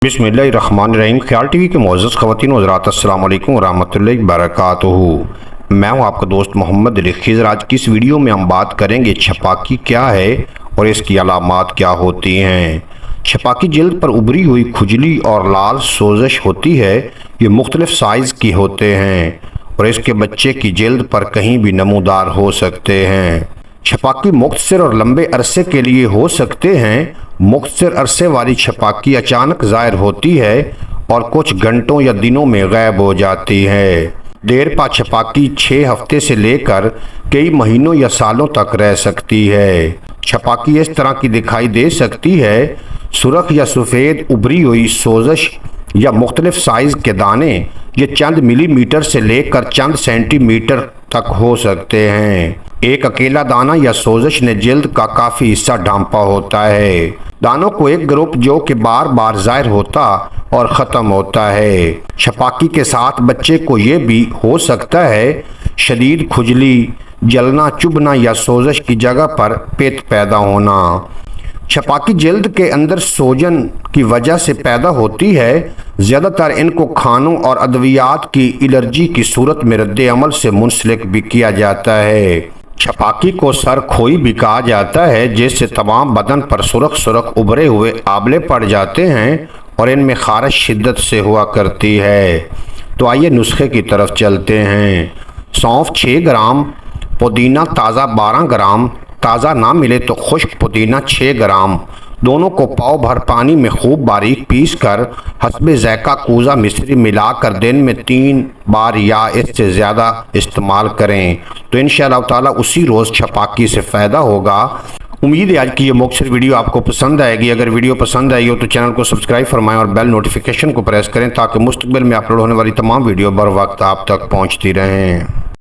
बिस्मिल्लाहिर्रहमानिर्रहीम। ख्याल टीवी के मुअज़्ज़ज़ ख़वातीन व हज़रात, अस्सलामु अलैकुम वरहमतुल्लाहि वबरकातुहू। मैं हूं आपका दोस्त मोहम्मद अली खिज़र। आज की इस वीडियो में हम बात करेंगे छपाकी क्या है और इसकी अलामात क्या होती हैं। छपाकी जल्द पर उभरी हुई खुजली और लाल सोजश होती है। ये मुख्तलिफ साइज़ की होते हैं और इसके बच्चे की जल्द पर कहीं भी नमूदार हो सकते हैं। छपाकी मुख्तसर और लंबे अरसे के लिए हो सकते हैं। मुख्तसर अरसे वाली छपाकी अचानक ज़ाहिर होती है और कुछ घंटों या दिनों में गायब हो जाती है। देर पा छपाकी 6 हफ्ते से लेकर कई महीनों या सालों तक रह सकती है। छपाकी इस तरह की दिखाई दे सकती है: सुर्ख या सफ़ेद उभरी हुई सोजश या मुख्तलिफ साइज़ के दाने। ये चंद मिलीमीटर से लेकर चंद सेंटीमीटर तक हो सकते हैं। एक अकेला दाना या सोजश ने जल्द का काफ़ी हिस्सा ढांपा होता है। दानों को एक ग्रुप जो कि बार बार ज़ाहिर होता और ख़त्म होता है। छपाकी के साथ बच्चे को ये भी हो सकता है शदीद खुजली, जलना, चुभना या सोजश की जगह पर पेट पैदा होना। छपाकी जल्द के अंदर सोजन की वजह से पैदा होती है। ज़्यादातर इनको खानों और अद्वियात की एलर्जी की सूरत में रद्द अमल से मुंसलिक भी किया जाता है। छपाकी को सरखोई भी कहा जाता है, जिससे तमाम बदन पर सुर्ख सुर्ख उभरे हुए आबले पड़ जाते हैं और इनमें खारिश शिद्दत से हुआ करती है। तो आइए नुस्खे की तरफ चलते हैं। सौंफ 6 ग्राम, पुदीना ताज़ा 12 ग्राम, ताज़ा ना मिले तो खुश्क पुदीना 6 ग्राम। दोनों को पाव भर पानी में खूब बारीक पीस कर हस्बे ज़ायक़ा कूज़ा मिश्री मिलाकर दिन में 3 बार या इससे ज़्यादा इस्तेमाल करें तो इंशाअल्लाह ताला उसी रोज़ छपाकी से फ़ायदा होगा। उम्मीद है आज की ये मुख्तसर वीडियो आपको पसंद आएगी। अगर वीडियो पसंद आई हो तो चैनल को सब्सक्राइब फरमाएं और बेल नोटिफिकेशन को प्रेस करें ताकि मुस्तक़बिल में अपलोड होने वाली तमाम वीडियो बर वक्त आप तक पहुँचती रहें।